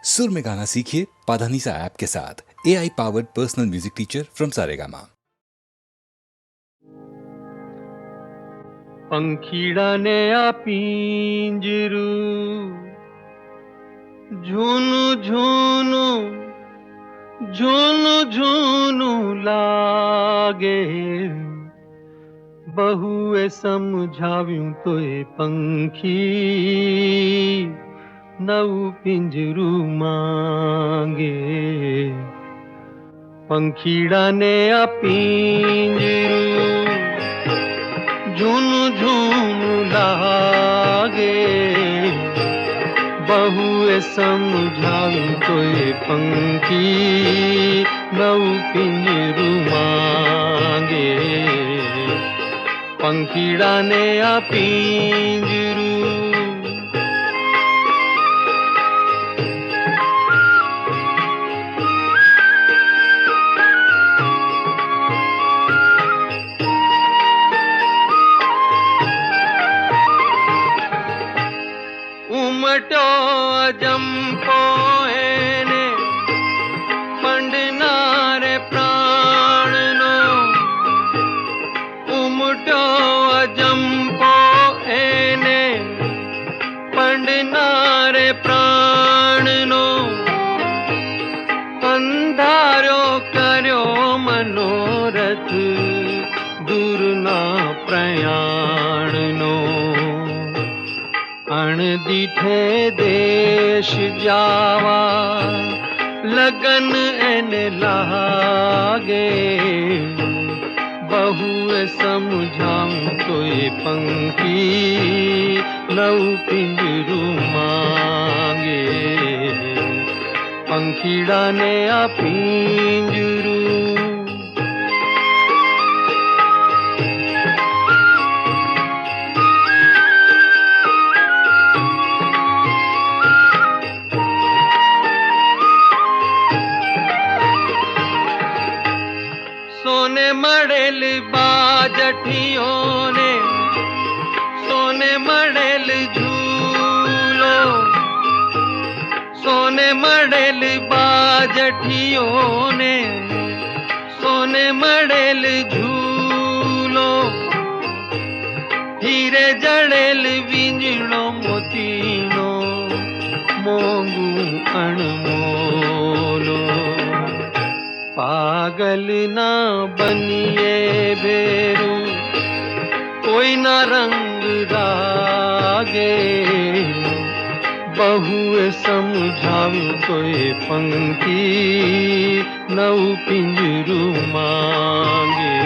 सुर में गाना सीखिए पाधानीसा ऐप के साथ। AI powered personal music teacher from Saregama. पंखीडाने आ पिंजरू झुनु झुनु झुनु झुनु लागे, बहुए समझाव्यूं तो ए पंखी नऊ पिंजरू मांगे। पंखीडाने आ पिंजरू झुनु झुनु लागे, बहुए समझाऊं तो ये पंखी नऊ पिंजरू मांगे। पंखीडाने आ पिंजरू उमटो जंपो एने पंडनारे प्राण नो, उमटो जंपो एने पंडनारे प्राण नो, अंधारो कर्यो मनोरथ दूर ना प्रयाण नो। अणदिठे देश जावा लगन एन लागे, बहुए समझाऊं तो ये पंखी नऊ पिंजरू मांगे। पंखीडाने आ पिंजरू सोने मड़ेल बाजठियों ने, सोने मड़ेल झूलो, सोने मड़ेल बाजठियों ने, सोने मड़ेल झूलो, हीरे जड़ेल विंजड़ो मोतीनो, मोंगू अणमोलो। पागल ना बनिए बेरू कोई ना रंग रागे, बहुए समझाऊं कोई पंखी नऊ पिंजरू मांगे।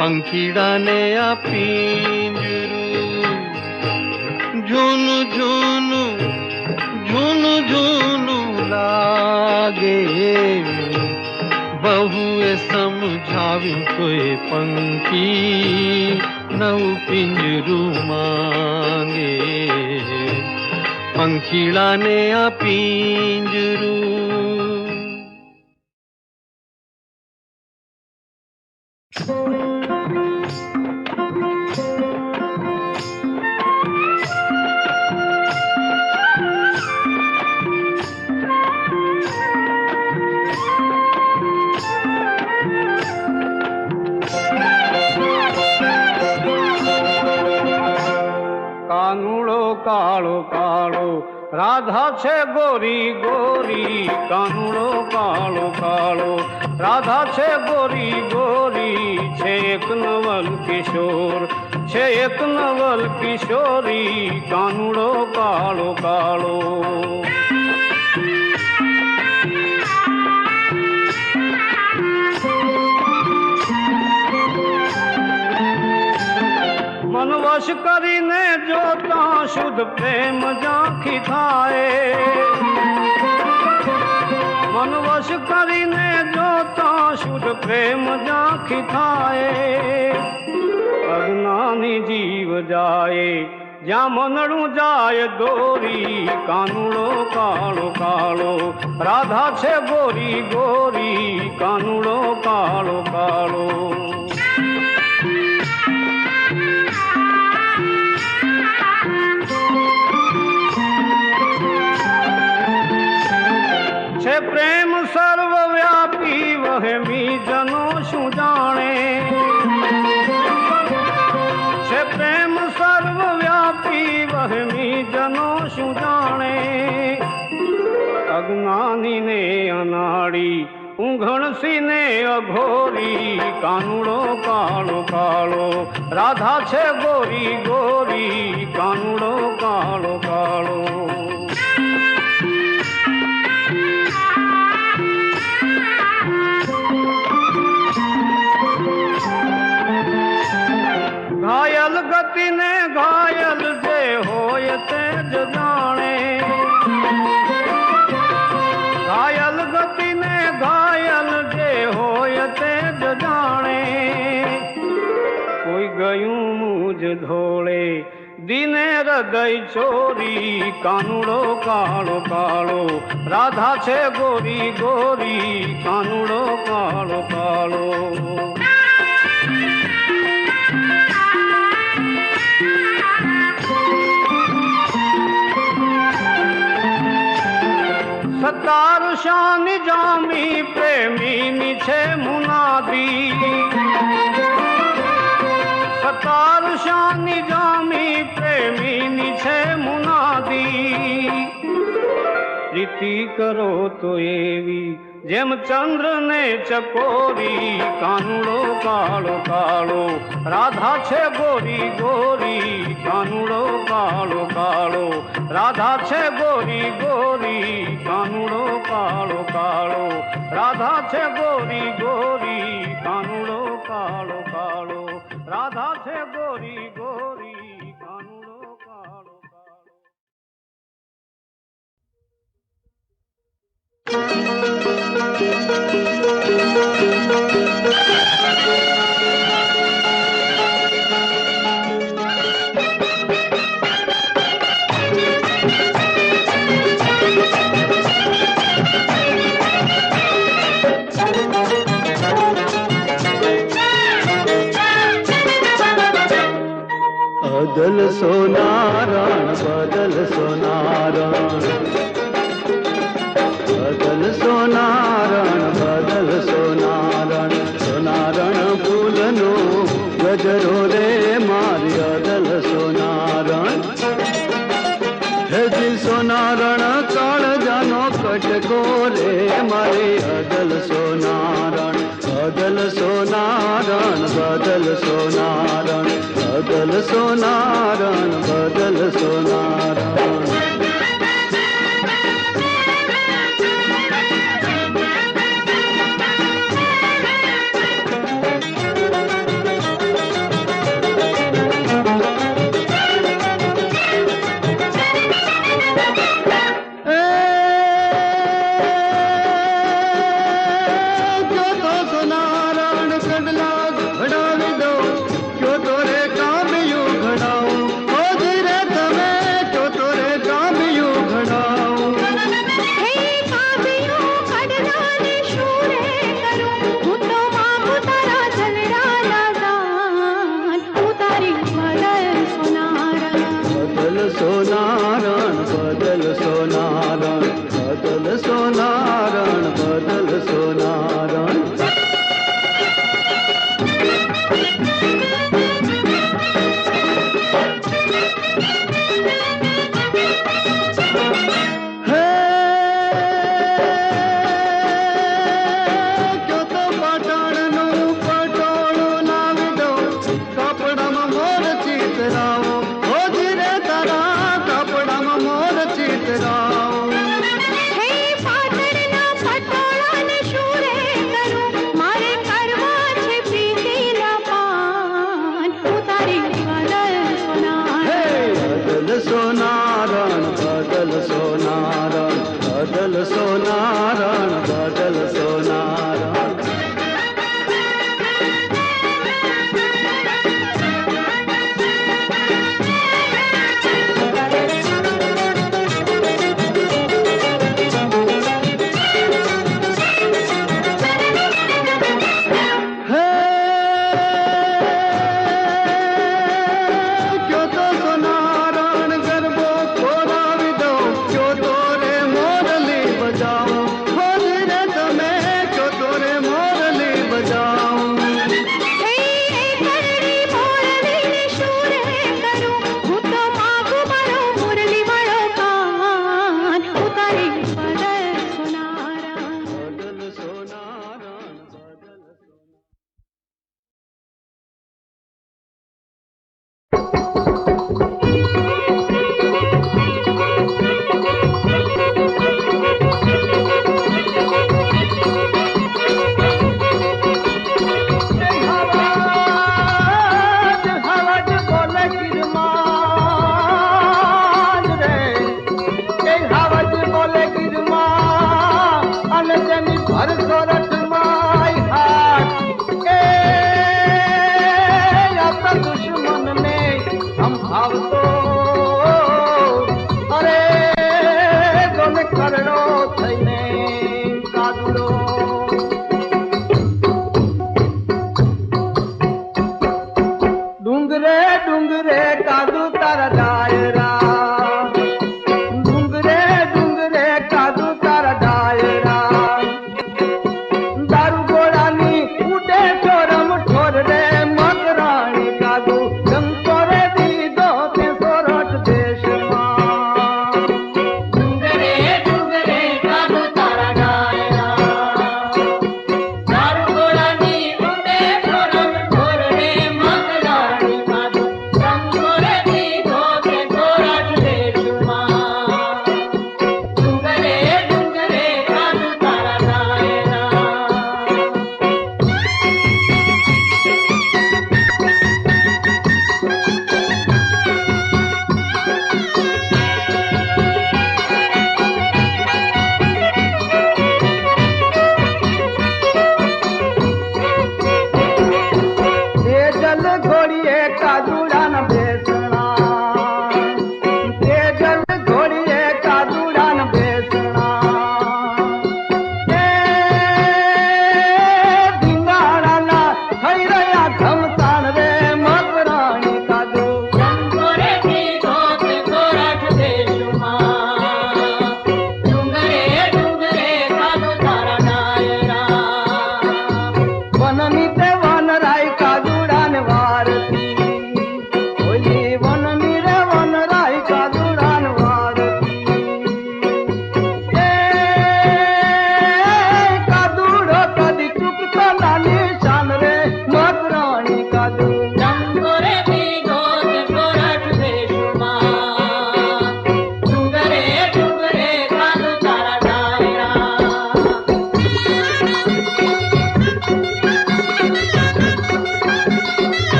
पंखीडाने आ पिंजरू झुनु झुनु झुनु झुनु लागे, बहुए समझाऊं कोई पंखी नऊ पिंजरू मांगे। पंखीडाने आ पिंजरू કાળો કાળો રાધા છે ગોરી ગોરી, કાનુડો કાળો કાળો રાધા છે ગોરી ગોરી, છે એક નવલ કિશોર, છે એક નવલ કિશોરી, કાનુડો કાળો કાળો। मनवश કરીને જોતા શુદ્ધ પ્રેમ ઝાંખી થાય, मनवश કરીને જોતા શુદ્ધ પ્રેમ ઝાંખી થાય। અજ્ઞાની જીવ જાય જ્યાં મનડું જાય દોરી, કાનુડો કાળો કાળો રાધા છે ગોરી ગોરી, કાનુડો કાળો કાળો। છે પ્રેમ સર્વવ્યાપી વહેમી જનો શું જાણે, છે પ્રેમ સર્વવ્યાપી વહેમી જનો શું જાણે, અજ્ઞાનીને અનાડી ઊંઘણસીને અઘોરી, કાનુડો કાળો કાળો રાધા છે ગોરી ગોરી, કાનુડો કાળો કાળો. ઘાયલ ગતિને ઘાયલ જે હોય તે જ જાણે, ઘાયલ ગતિને ઘાયલ જે હોય તે જ જાણે, કોઈ ગયું મુજ ધોળે દિને હૃદય ચોરી, કાનુડો કાળો કાળો રાધા છે ગોરી ગોરી, કાનુડો કાળો કાળો. સતાર શાની જામી પ્રેમીની છે મુનાદી, સતાર શાની જામી પ્રેમીની છે મુનાદી, પ્રીતિ કરો તો એવી જેમ ચંદ્ર ને ચકોરી, કાનુડો કાળો કાળો રાધા છે ગોરી ગોરી, કાનુડો કાળો કાળો રાધા છે ગોરી ગોરી, કાનુડો કાળો કાળો રાધા છે ગોરી ગોરી, કાનુડો કાળો કાળો રાધા છે ગોરી ગોરી, કાનુડો કાળો કાળો. બદલ સોનારણ બદલ સોનારણ, બદલ સોનારણ બદલ સોનારણ, સોનારણ ફૂલનો ગજરો રે મારી અદલ સોનારણ, હેજી સોનારણ કાળજાનો કટકો રે મારી અદલ સોનારણ, બદલ સોનારણ બદલ સોનારણ, બદલ સોનારણ બદલ સોનારણ. સોનારણ બદલ સોનારણ, બદલ સોનારણ બદલ સોનારણ. સોનારણ બદલ સોનારણ, બદલ સોનારણ બદલ સોનારણ. કરડો